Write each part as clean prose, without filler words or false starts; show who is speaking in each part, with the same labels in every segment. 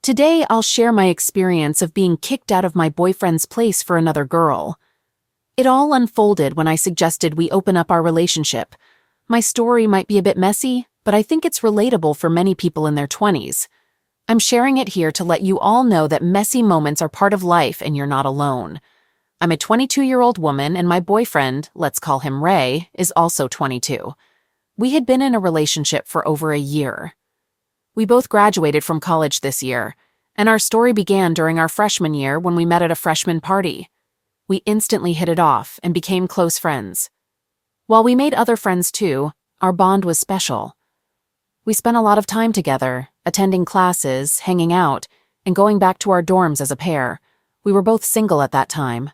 Speaker 1: Today, I'll share my experience of being kicked out of my boyfriend's place for another girl. It all unfolded when I suggested we open up our relationship. My story might be a bit messy, but I think it's relatable for many people in their 20s. I'm sharing it here to let you all know that messy moments are part of life and you're not alone. I'm a 22-year-old woman and my boyfriend, let's call him Ray, is also 22. We had been in a relationship for over a year. We both graduated from college this year, and our story began during our freshman year when we met at a freshman party. We instantly hit it off and became close friends. While we made other friends too, our bond was special. We spent a lot of time together, attending classes, hanging out, and going back to our dorms as a pair. We were both single at that time.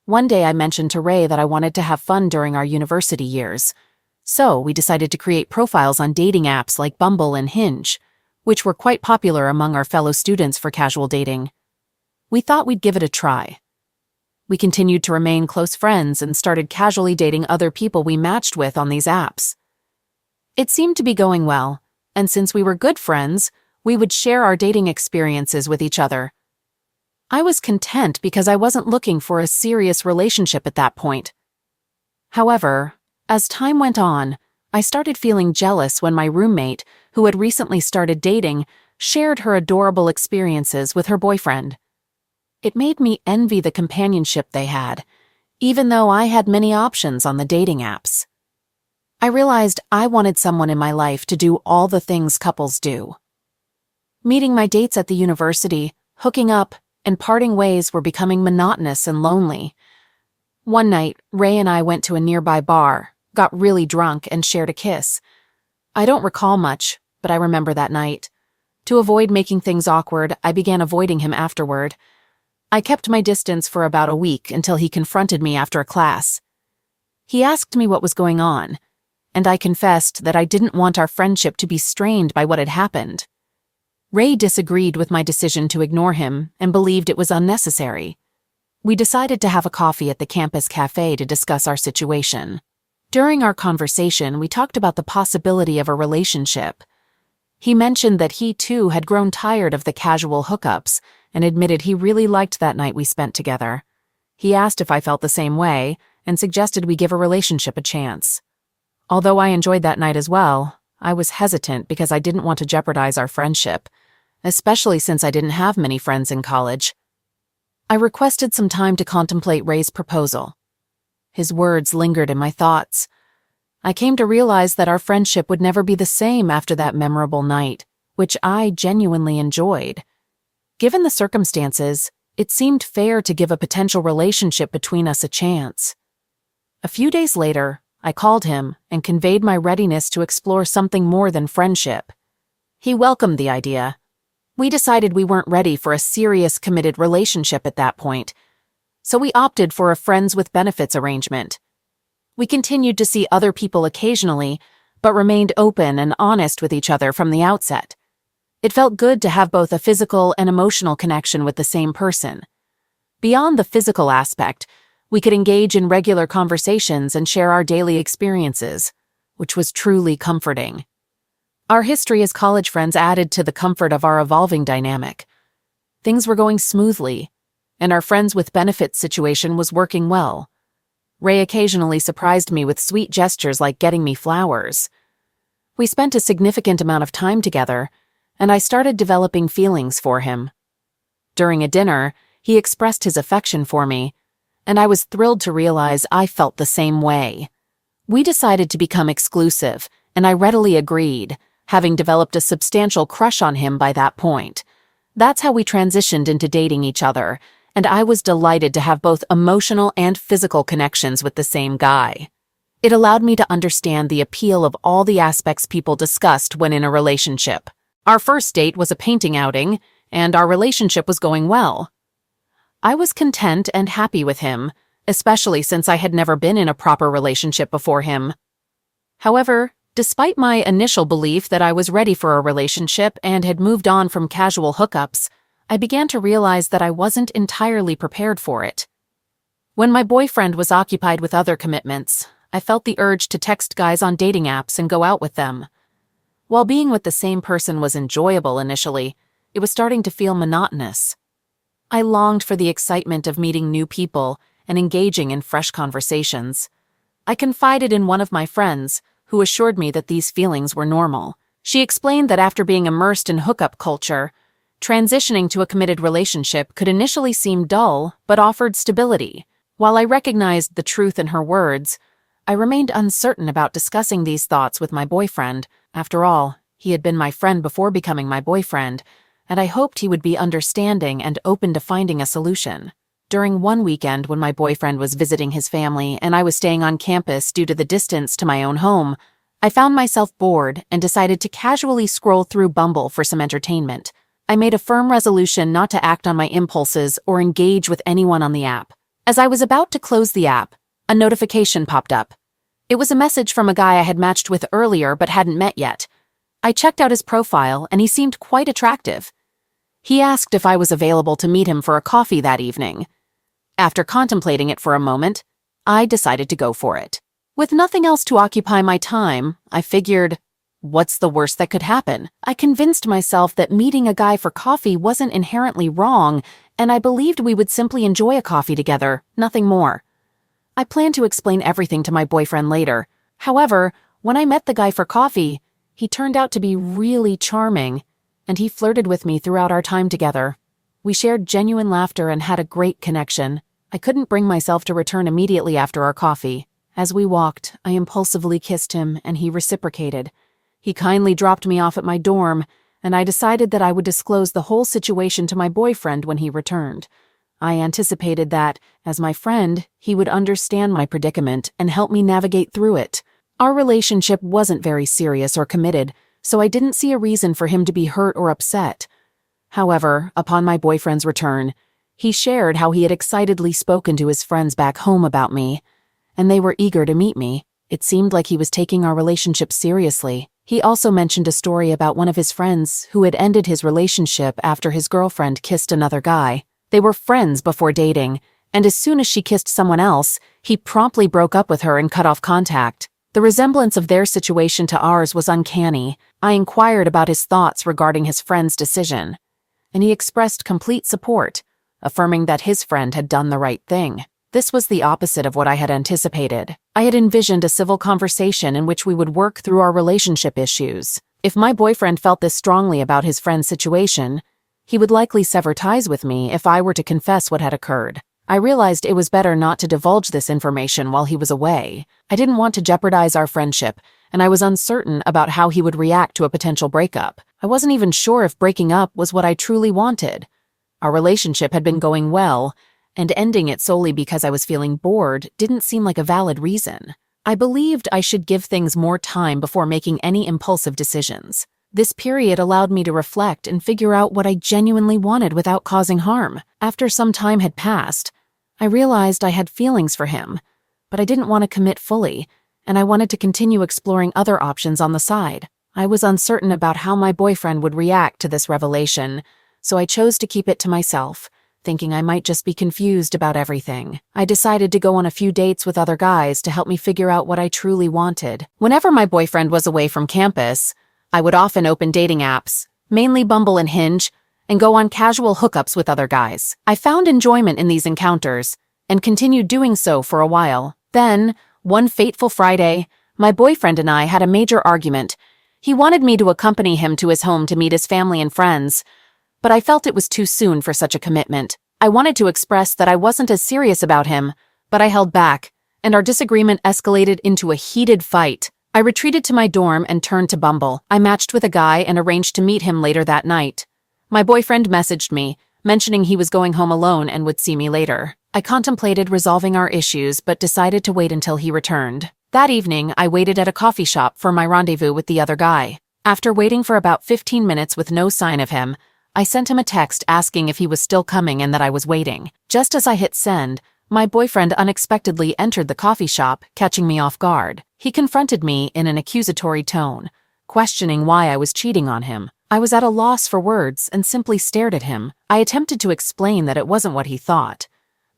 Speaker 1: One day I mentioned to Ray that I wanted to have fun during our university years. So we decided to create profiles on dating apps like Bumble and Hinge, which were quite popular among our fellow students for casual dating. We thought we'd give it a try. We continued to remain close friends and started casually dating other people we matched with on these apps. It seemed to be going well, and since we were good friends, we would share our dating experiences with each other. I was content because I wasn't looking for a serious relationship at that point. However, as time went on, I started feeling jealous when my roommate, who had recently started dating, shared her adorable experiences with her boyfriend. It made me envy the companionship they had, even though I had many options on the dating apps. I realized I wanted someone in my life to do all the things couples do. Meeting my dates at the university, hooking up, and parting ways were becoming monotonous and lonely. One night, Ray and I went to a nearby bar, got really drunk, and shared a kiss. I don't recall much, but I remember that night. To avoid making things awkward, I began avoiding him afterward. I kept my distance for about a week until he confronted me after a class. He asked me what was going on, and I confessed that I didn't want our friendship to be strained by what had happened. Ray disagreed with my decision to ignore him and believed it was unnecessary. We decided to have a coffee at the campus cafe to discuss our situation. During our conversation, we talked about the possibility of a relationship. He mentioned that he too had grown tired of the casual hookups and admitted he really liked that night we spent together. He asked if I felt the same way and suggested we give a relationship a chance. Although I enjoyed that night as well, I was hesitant because I didn't want to jeopardize our friendship, especially since I didn't have many friends in college. I requested some time to contemplate Ray's proposal. His words lingered in my thoughts. I came to realize that our friendship would never be the same after that memorable night, which I genuinely enjoyed. Given the circumstances, it seemed fair to give a potential relationship between us a chance. A few days later, I called him and conveyed my readiness to explore something more than friendship. He welcomed the idea. We decided we weren't ready for a serious, committed relationship at that point, so we opted for a friends with benefits arrangement. We continued to see other people occasionally, but remained open and honest with each other from the outset. It felt good to have both a physical and emotional connection with the same person. Beyond the physical aspect, we could engage in regular conversations and share our daily experiences, which was truly comforting. Our history as college friends added to the comfort of our evolving dynamic. Things were going smoothly, and our friends with benefits situation was working well. Ray occasionally surprised me with sweet gestures like getting me flowers. We spent a significant amount of time together, and I started developing feelings for him. During a dinner, he expressed his affection for me, and I was thrilled to realize I felt the same way. We decided to become exclusive, and I readily agreed, having developed a substantial crush on him by that point. That's how we transitioned into dating each other, and I was delighted to have both emotional and physical connections with the same guy. It allowed me to understand the appeal of all the aspects people discussed when in a relationship. Our first date was a painting outing, and our relationship was going well. I was content and happy with him, especially since I had never been in a proper relationship before him. However, despite my initial belief that I was ready for a relationship and had moved on from casual hookups, I began to realize that I wasn't entirely prepared for it. When my boyfriend was occupied with other commitments, I felt the urge to text guys on dating apps and go out with them. While being with the same person was enjoyable initially, It was starting to feel monotonous. I longed for the excitement of meeting new people and engaging in fresh conversations. I confided in one of my friends, who assured me that these feelings were normal. She explained that after being immersed in hookup culture, transitioning to a committed relationship could initially seem dull, but offered stability. While I recognized the truth in her words, I remained uncertain about discussing these thoughts with my boyfriend. After all, he had been my friend before becoming my boyfriend, and I hoped he would be understanding and open to finding a solution. During one weekend when my boyfriend was visiting his family and I was staying on campus due to the distance to my own home, I found myself bored and decided to casually scroll through Bumble for some entertainment. I made a firm resolution not to act on my impulses or engage with anyone on the app. As I was about to close the app, a notification popped up. It was a message from a guy I had matched with earlier but hadn't met yet. I checked out his profile and he seemed quite attractive. He asked if I was available to meet him for a coffee that evening. After contemplating it for a moment, I decided to go for it. With nothing else to occupy my time, I figured, what's the worst that could happen? I convinced myself that meeting a guy for coffee wasn't inherently wrong, and I believed we would simply enjoy a coffee together, nothing more. I planned to explain everything to my boyfriend later. However, when I met the guy for coffee, he turned out to be really charming, and he flirted with me throughout our time together. We shared genuine laughter and had a great connection. I couldn't bring myself to return immediately after our coffee. As we walked, I impulsively kissed him, and he reciprocated. He kindly dropped me off at my dorm, and I decided that I would disclose the whole situation to my boyfriend when he returned. I anticipated that, as my friend, he would understand my predicament and help me navigate through it. Our relationship wasn't very serious or committed, so I didn't see a reason for him to be hurt or upset. However, upon my boyfriend's return, he shared how he had excitedly spoken to his friends back home about me, and they were eager to meet me. It seemed like he was taking our relationship seriously. He also mentioned a story about one of his friends who had ended his relationship after his girlfriend kissed another guy. They were friends before dating, and as soon as she kissed someone else, he promptly broke up with her and cut off contact. The resemblance of their situation to ours was uncanny. I inquired about his thoughts regarding his friend's decision, and he expressed complete support, affirming that his friend had done the right thing. This was the opposite of what I had anticipated. I had envisioned a civil conversation in which we would work through our relationship issues. If my boyfriend felt this strongly about his friend's situation, he would likely sever ties with me if I were to confess what had occurred. I realized it was better not to divulge this information while he was away. I didn't want to jeopardize our friendship, and I was uncertain about how he would react to a potential breakup. I wasn't even sure if breaking up was what I truly wanted. Our relationship had been going well, and ending it solely because I was feeling bored didn't seem like a valid reason. I believed I should give things more time before making any impulsive decisions. This period allowed me to reflect and figure out what I genuinely wanted without causing harm. After some time had passed, I realized I had feelings for him, but I didn't want to commit fully, and I wanted to continue exploring other options on the side. I was uncertain about how my boyfriend would react to this revelation, so I chose to keep it to myself, thinking I might just be confused about everything. I decided to go on a few dates with other guys to help me figure out what I truly wanted. Whenever my boyfriend was away from campus, I would often open dating apps, mainly Bumble and Hinge, and go on casual hookups with other guys. I found enjoyment in these encounters, and continued doing so for a while. Then, one fateful Friday, my boyfriend and I had a major argument. He wanted me to accompany him to his home to meet his family and friends, but I felt it was too soon for such a commitment. I wanted to express that I wasn't as serious about him, but I held back, and our disagreement escalated into a heated fight. I retreated to my dorm and turned to Bumble. I matched with a guy and arranged to meet him later that night. My boyfriend messaged me, mentioning he was going home alone and would see me later. I contemplated resolving our issues but decided to wait until he returned. That evening, I waited at a coffee shop for my rendezvous with the other guy. After waiting for about 15 minutes with no sign of him, I sent him a text asking if he was still coming and that I was waiting. Just as I hit send, my boyfriend unexpectedly entered the coffee shop, catching me off guard. He confronted me in an accusatory tone, questioning why I was cheating on him. I was at a loss for words and simply stared at him. I attempted to explain that it wasn't what he thought,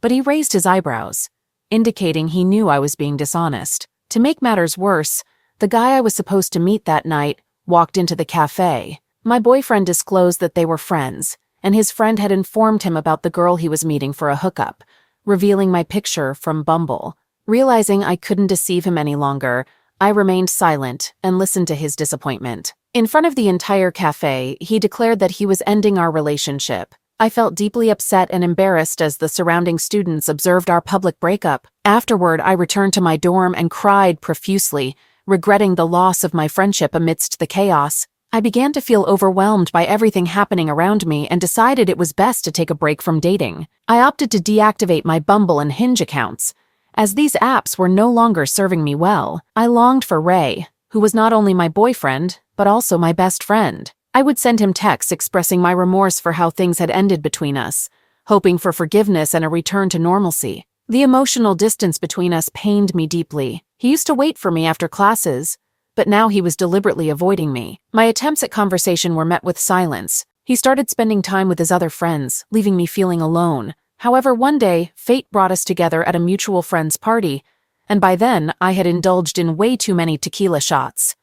Speaker 1: but he raised his eyebrows, indicating he knew I was being dishonest. To make matters worse, the guy I was supposed to meet that night walked into the cafe. My boyfriend disclosed that they were friends, and his friend had informed him about the girl he was meeting for a hookup, revealing my picture from Bumble. Realizing I couldn't deceive him any longer, I remained silent and listened to his disappointment. In front of the entire cafe, he declared that he was ending our relationship. I felt deeply upset and embarrassed as the surrounding students observed our public breakup. Afterward, I returned to my dorm and cried profusely, regretting the loss of my friendship amidst the chaos. I began to feel overwhelmed by everything happening around me and decided it was best to take a break from dating. I opted to deactivate my Bumble and Hinge accounts, as these apps were no longer serving me well. I longed for Ray, who was not only my boyfriend, but also my best friend. I would send him texts expressing my remorse for how things had ended between us, hoping for forgiveness and a return to normalcy. The emotional distance between us pained me deeply. He used to wait for me after classes, but now he was deliberately avoiding me. My attempts at conversation were met with silence. He started spending time with his other friends, leaving me feeling alone. However, one day, fate brought us together at a mutual friend's party, and by then, I had indulged in way too many tequila shots.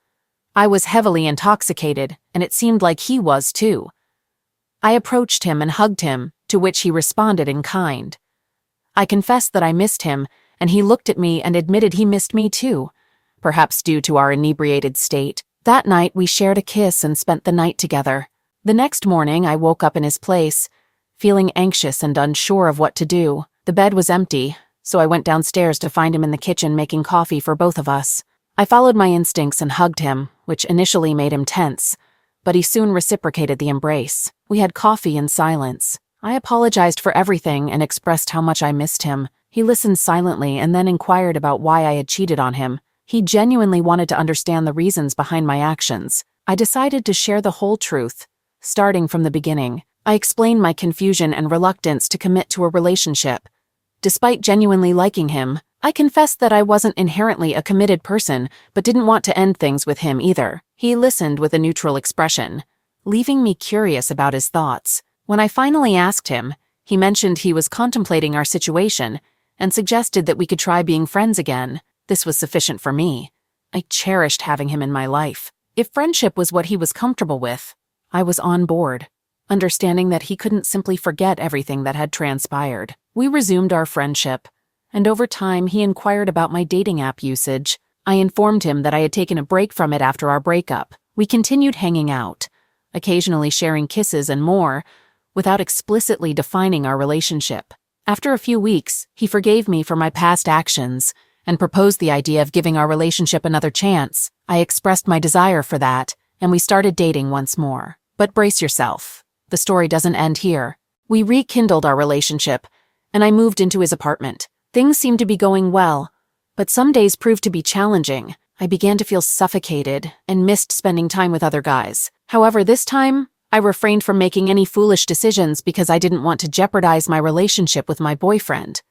Speaker 1: I was heavily intoxicated, and it seemed like he was too. I approached him and hugged him, to which he responded in kind. I confessed that I missed him, and he looked at me and admitted he missed me too, perhaps due to our inebriated state. That night, we shared a kiss and spent the night together. The next morning, I woke up in his place, feeling anxious and unsure of what to do. The bed was empty, so I went downstairs to find him in the kitchen making coffee for both of us. I followed my instincts and hugged him, which initially made him tense, but he soon reciprocated the embrace. We had coffee in silence. I apologized for everything and expressed how much I missed him. He listened silently and then inquired about why I had cheated on him. He genuinely wanted to understand the reasons behind my actions. I decided to share the whole truth, starting from the beginning. I explained my confusion and reluctance to commit to a relationship. Despite genuinely liking him, I confessed that I wasn't inherently a committed person, but didn't want to end things with him either. He listened with a neutral expression, leaving me curious about his thoughts. When I finally asked him, he mentioned he was contemplating our situation and suggested that we could try being friends again. This was sufficient for me. I cherished having him in my life. If friendship was what he was comfortable with, I was on board, understanding that he couldn't simply forget everything that had transpired. We resumed our friendship, and over time he inquired about my dating app usage. I informed him that I had taken a break from it after our breakup. We continued hanging out, occasionally sharing kisses and more, without explicitly defining our relationship. After a few weeks, he forgave me for my past actions and proposed the idea of giving our relationship another chance. I expressed my desire for that, and we started dating once more. But brace yourself, the story doesn't end here. We rekindled our relationship, and I moved into his apartment. Things seemed to be going well, but some days proved to be challenging. I began to feel suffocated and missed spending time with other guys. However, this time, I refrained from making any foolish decisions because I didn't want to jeopardize my relationship with my boyfriend.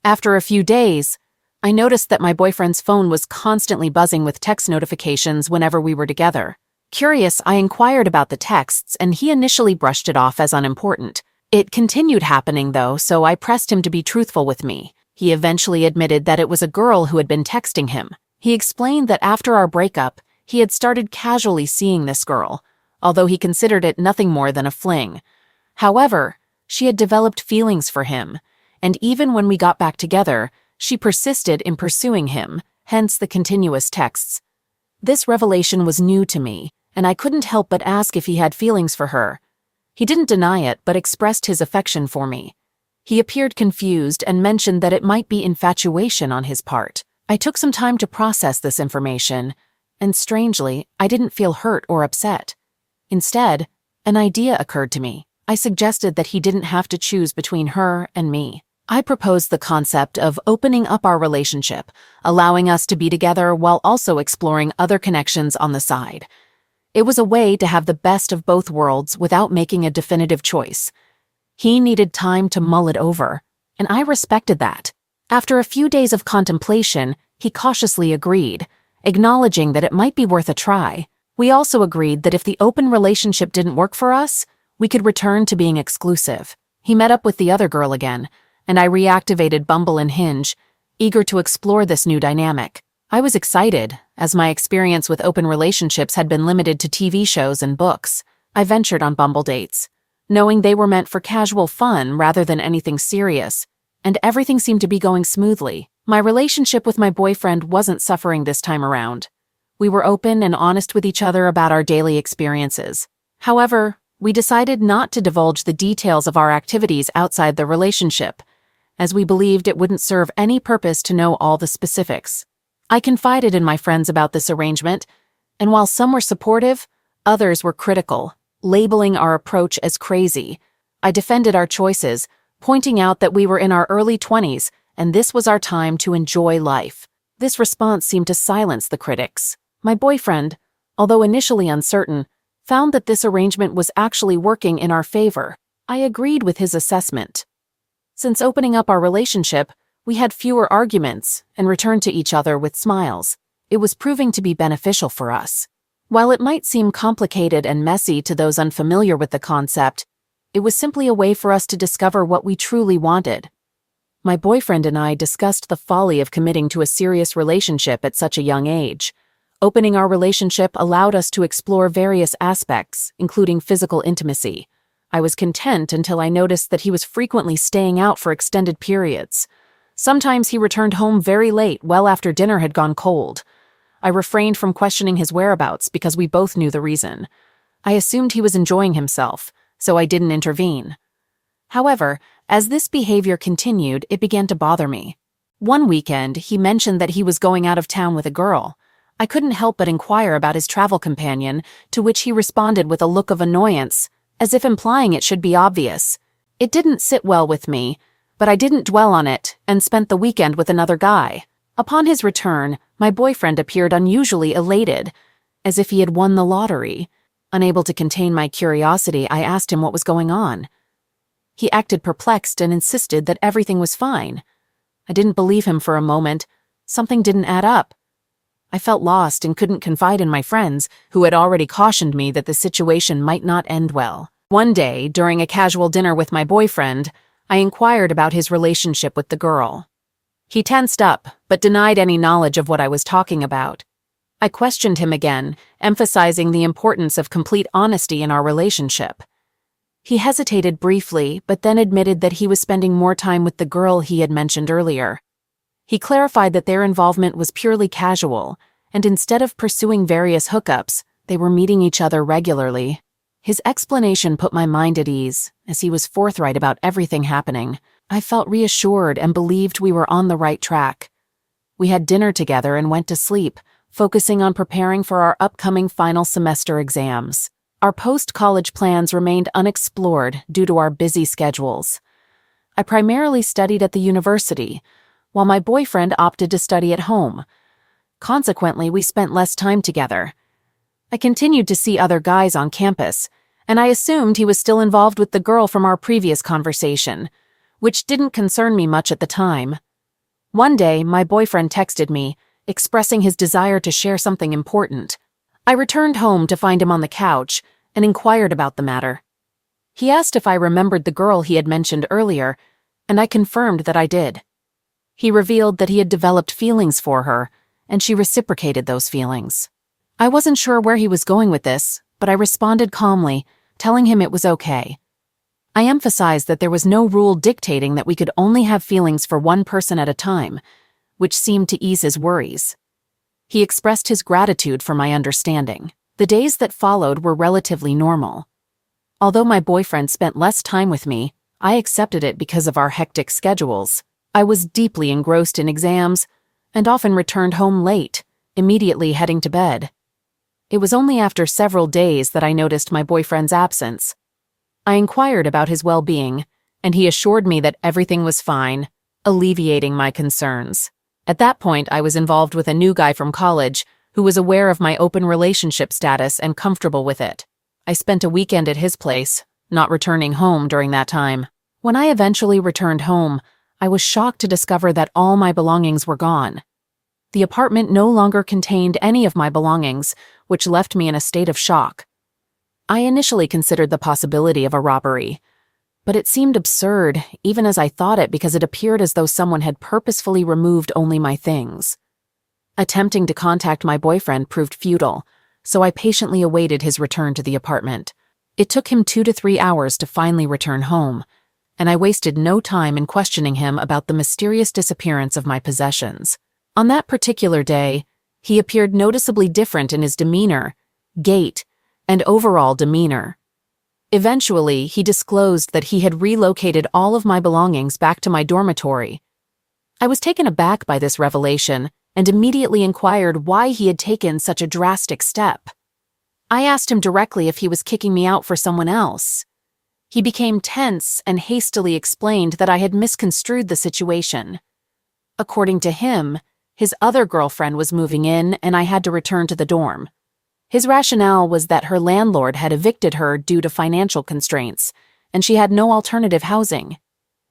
Speaker 1: After a few days, I noticed that my boyfriend's phone was constantly buzzing with text notifications whenever we were together. Curious, I inquired about the texts, and he initially brushed it off as unimportant. It continued happening, though, so I pressed him to be truthful with me. He eventually admitted that it was a girl who had been texting him. He explained that after our breakup, he had started casually seeing this girl, although he considered it nothing more than a fling. However, she had developed feelings for him, and even when we got back together, she persisted in pursuing him, hence the continuous texts. This revelation was new to me, and I couldn't help but ask if he had feelings for her. He didn't deny it, but expressed his affection for me. He appeared confused and mentioned that it might be infatuation on his part. I took some time to process this information, and strangely, I didn't feel hurt or upset. Instead, an idea occurred to me. I suggested that he didn't have to choose between her and me. I proposed the concept of opening up our relationship, allowing us to be together while also exploring other connections on the side. It was a way to have the best of both worlds without making a definitive choice. He needed time to mull it over, and I respected that. After a few days of contemplation, he cautiously agreed, acknowledging that it might be worth a try. We also agreed that if the open relationship didn't work for us, we could return to being exclusive. He met up with the other girl again, and I reactivated Bumble and Hinge, eager to explore this new dynamic. I was excited, as my experience with open relationships had been limited to TV shows and books. I ventured on Bumble dates, knowing they were meant for casual fun rather than anything serious, and everything seemed to be going smoothly. My relationship with my boyfriend wasn't suffering this time around. We were open and honest with each other about our daily experiences. However, we decided not to divulge the details of our activities outside the relationship, as we believed it wouldn't serve any purpose to know all the specifics. I confided in my friends about this arrangement, and while some were supportive, others were critical, labeling our approach as crazy. I defended our choices, pointing out that we were in our early 20s and this was our time to enjoy life. This response seemed to silence the critics. My boyfriend, although initially uncertain, found that this arrangement was actually working in our favor. I agreed with his assessment. Since opening up our relationship, we had fewer arguments and returned to each other with smiles. It was proving to be beneficial for us. While it might seem complicated and messy to those unfamiliar with the concept, it was simply a way for us to discover what we truly wanted. My boyfriend and I discussed the folly of committing to a serious relationship at such a young age. Opening our relationship allowed us to explore various aspects, including physical intimacy. I was content until I noticed that he was frequently staying out for extended periods. Sometimes he returned home very late, well after dinner had gone cold. I refrained from questioning his whereabouts because we both knew the reason. I assumed he was enjoying himself, so I didn't intervene. However, as this behavior continued, it began to bother me. One weekend, he mentioned that he was going out of town with a girl. I couldn't help but inquire about his travel companion, to which he responded with a look of annoyance, as if implying it should be obvious. It didn't sit well with me, but I didn't dwell on it and spent the weekend with another guy. Upon his return, my boyfriend appeared unusually elated, as if he had won the lottery. Unable to contain my curiosity, I asked him what was going on. He acted perplexed and insisted that everything was fine. I didn't believe him for a moment. Something didn't add up. I felt lost and couldn't confide in my friends, who had already cautioned me that the situation might not end well. One day, during a casual dinner with my boyfriend, I inquired about his relationship with the girl. He tensed up, but denied any knowledge of what I was talking about. I questioned him again, emphasizing the importance of complete honesty in our relationship. He hesitated briefly, but then admitted that he was spending more time with the girl he had mentioned earlier. He clarified that their involvement was purely casual, and instead of pursuing various hookups, they were meeting each other regularly. His explanation put my mind at ease, as he was forthright about everything happening. I felt reassured and believed we were on the right track. We had dinner together and went to sleep, focusing on preparing for our upcoming final semester exams. Our post-college plans remained unexplored due to our busy schedules. I primarily studied at the university, while my boyfriend opted to study at home. Consequently, we spent less time together. I continued to see other guys on campus, and I assumed he was still involved with the girl from our previous conversation, which didn't concern me much at the time. One day, my boyfriend texted me, expressing his desire to share something important. I returned home to find him on the couch and inquired about the matter. He asked if I remembered the girl he had mentioned earlier, and I confirmed that I did. He revealed that he had developed feelings for her, and she reciprocated those feelings. I wasn't sure where he was going with this, but I responded calmly, telling him it was okay. I emphasized that there was no rule dictating that we could only have feelings for one person at a time, which seemed to ease his worries. He expressed his gratitude for my understanding. The days that followed were relatively normal. Although my boyfriend spent less time with me, I accepted it because of our hectic schedules. I was deeply engrossed in exams and often returned home late, immediately heading to bed. It was only after several days that I noticed my boyfriend's absence. I inquired about his well-being, and he assured me that everything was fine, alleviating my concerns. At that point, I was involved with a new guy from college who was aware of my open relationship status and comfortable with it. I spent a weekend at his place, not returning home during that time. When I eventually returned home, I was shocked to discover that all my belongings were gone. The apartment no longer contained any of my belongings, which left me in a state of shock. I initially considered the possibility of a robbery, but it seemed absurd, even as I thought it, because it appeared as though someone had purposefully removed only my things. Attempting to contact my boyfriend proved futile, so I patiently awaited his return to the apartment. It took him 2 to 3 hours to finally return home, and I wasted no time in questioning him about the mysterious disappearance of my possessions. On that particular day, he appeared noticeably different in his demeanor, gait, and overall demeanor. Eventually, he disclosed that he had relocated all of my belongings back to my dormitory. I was taken aback by this revelation and immediately inquired why he had taken such a drastic step. I asked him directly if he was kicking me out for someone else. He became tense and hastily explained that I had misconstrued the situation. According to him, his other girlfriend was moving in and I had to return to the dorm. His rationale was that her landlord had evicted her due to financial constraints, and she had no alternative housing.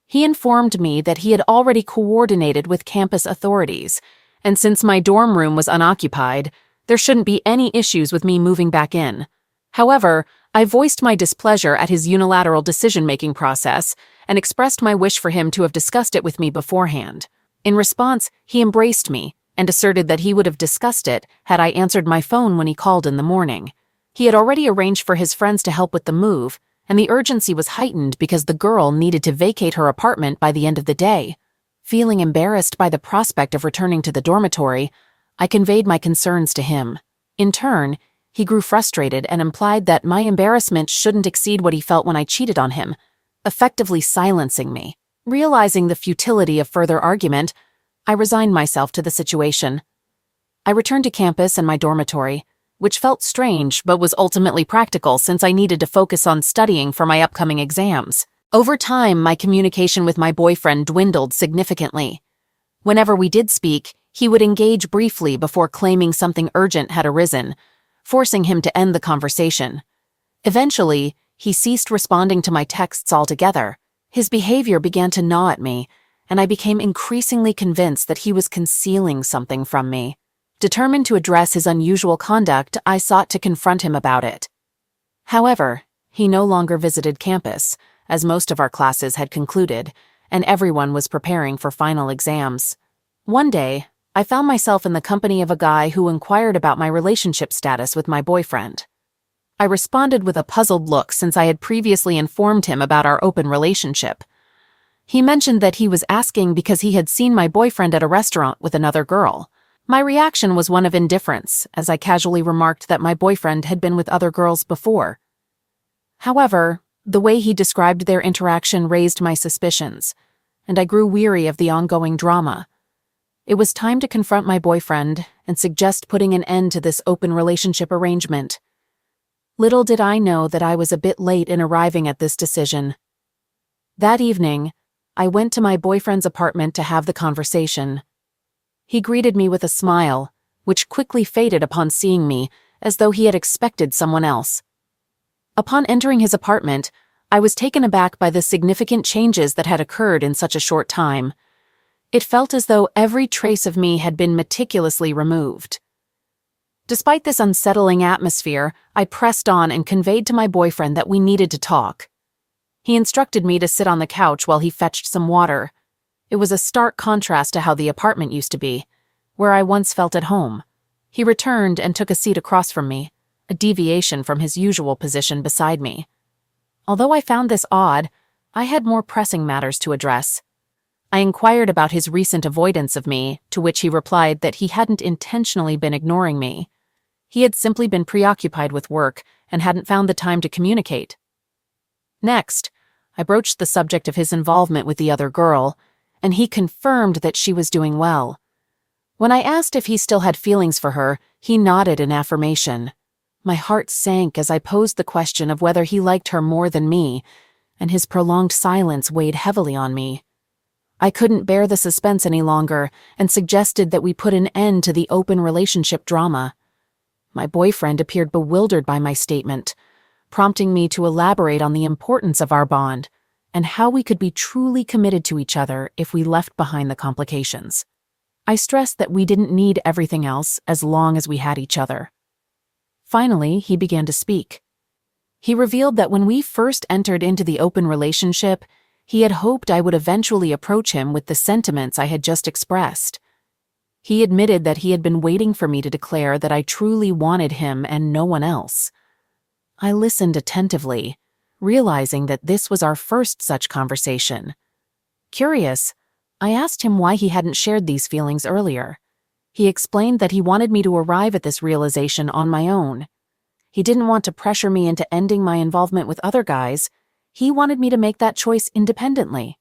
Speaker 1: He informed me that he had already coordinated with campus authorities, and since my dorm room was unoccupied, there shouldn't be any issues with me moving back in. However, I voiced my displeasure at his unilateral decision-making process and expressed my wish for him to have discussed it with me beforehand. In response, he embraced me and asserted that he would have discussed it had I answered my phone when he called in the morning. He had already arranged for his friends to help with the move, and the urgency was heightened because the girl needed to vacate her apartment by the end of the day. Feeling embarrassed by the prospect of returning to the dormitory, I conveyed my concerns to him. In turn, he grew frustrated and implied that my embarrassment shouldn't exceed what he felt when I cheated on him, effectively silencing me. Realizing the futility of further argument, I resigned myself to the situation. I returned to campus and my dormitory, which felt strange but was ultimately practical since I needed to focus on studying for my upcoming exams. Over time, my communication with my boyfriend dwindled significantly. Whenever we did speak, he would engage briefly before claiming something urgent had arisen, forcing him to end the conversation. Eventually, he ceased responding to my texts altogether. His behavior began to gnaw at me, and I became increasingly convinced that he was concealing something from me. Determined to address his unusual conduct, I sought to confront him about it. However, he no longer visited campus, as most of our classes had concluded, and everyone was preparing for final exams. One day, I found myself in the company of a guy who inquired about my relationship status with my boyfriend. I responded with a puzzled look since I had previously informed him about our open relationship. He mentioned that he was asking because he had seen my boyfriend at a restaurant with another girl. My reaction was one of indifference, as I casually remarked that my boyfriend had been with other girls before. However, the way he described their interaction raised my suspicions, and I grew weary of the ongoing drama. It was time to confront my boyfriend and suggest putting an end to this open relationship arrangement. Little did I know that I was a bit late in arriving at this decision. That evening, I went to my boyfriend's apartment to have the conversation. He greeted me with a smile, which quickly faded upon seeing me, as though he had expected someone else. Upon entering his apartment, I was taken aback by the significant changes that had occurred in such a short time. It felt as though every trace of me had been meticulously removed. Despite this unsettling atmosphere, I pressed on and conveyed to my boyfriend that we needed to talk. He instructed me to sit on the couch while he fetched some water. It was a stark contrast to how the apartment used to be, where I once felt at home. He returned and took a seat across from me, a deviation from his usual position beside me. Although I found this odd, I had more pressing matters to address. I inquired about his recent avoidance of me, to which he replied that he hadn't intentionally been ignoring me. He had simply been preoccupied with work and hadn't found the time to communicate. Next, I broached the subject of his involvement with the other girl, and he confirmed that she was doing well. When I asked if he still had feelings for her, he nodded in affirmation. My heart sank as I posed the question of whether he liked her more than me, and his prolonged silence weighed heavily on me. I couldn't bear the suspense any longer and suggested that we put an end to the open relationship drama. My boyfriend appeared bewildered by my statement, prompting me to elaborate on the importance of our bond and how we could be truly committed to each other if we left behind the complications. I stressed that we didn't need everything else as long as we had each other. Finally, he began to speak. He revealed that when we first entered into the open relationship, he had hoped I would eventually approach him with the sentiments I had just expressed. He admitted that he had been waiting for me to declare that I truly wanted him and no one else. I listened attentively, realizing that this was our first such conversation. Curious, I asked him why he hadn't shared these feelings earlier. He explained that he wanted me to arrive at this realization on my own. He didn't want to pressure me into ending my involvement with other guys. He wanted me to make that choice independently.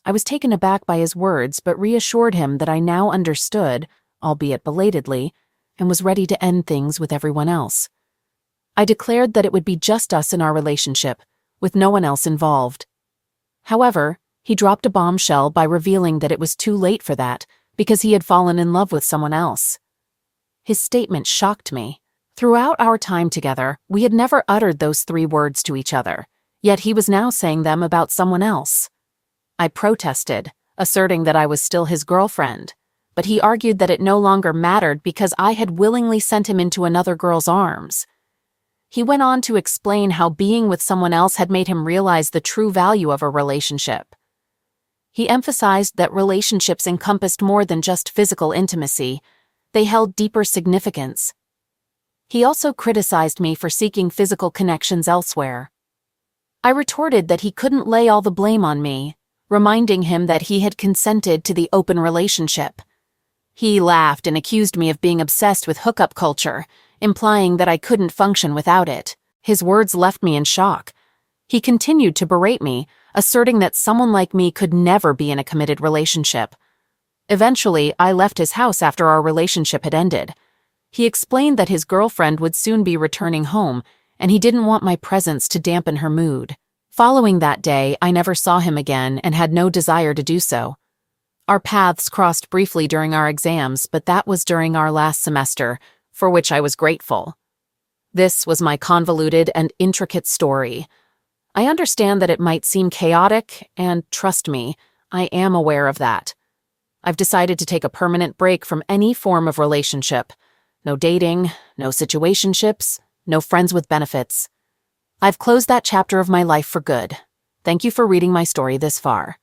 Speaker 1: I was taken aback by his words, but reassured him that I now understood, albeit belatedly, and was ready to end things with everyone else. I declared that it would be just us in our relationship, with no one else involved. However, he dropped a bombshell by revealing that it was too late for that, because he had fallen in love with someone else. His statement shocked me. Throughout our time together, we had never uttered those 3 words to each other, yet he was now saying them about someone else. I protested, asserting that I was still his girlfriend, but he argued that it no longer mattered because I had willingly sent him into another girl's arms. He went on to explain how being with someone else had made him realize the true value of a relationship. He emphasized that relationships encompassed more than just physical intimacy. They held deeper significance. He also criticized me for seeking physical connections elsewhere. I retorted that he couldn't lay all the blame on me, reminding him that he had consented to the open relationship. He laughed and accused me of being obsessed with hookup culture, implying that I couldn't function without it. His words left me in shock. He continued to berate me, asserting that someone like me could never be in a committed relationship. Eventually, I left his house after our relationship had ended. He explained that his girlfriend would soon be returning home, and he didn't want my presence to dampen her mood. Following that day, I never saw him again and had no desire to do so. Our paths crossed briefly during our exams, but that was during our last semester, for which I was grateful. This was my convoluted and intricate story. I understand that it might seem chaotic, and trust me, I am aware of that. I've decided to take a permanent break from any form of relationship. No dating, no situationships, no friends with benefits. I've closed that chapter of my life for good. Thank you for reading my story this far.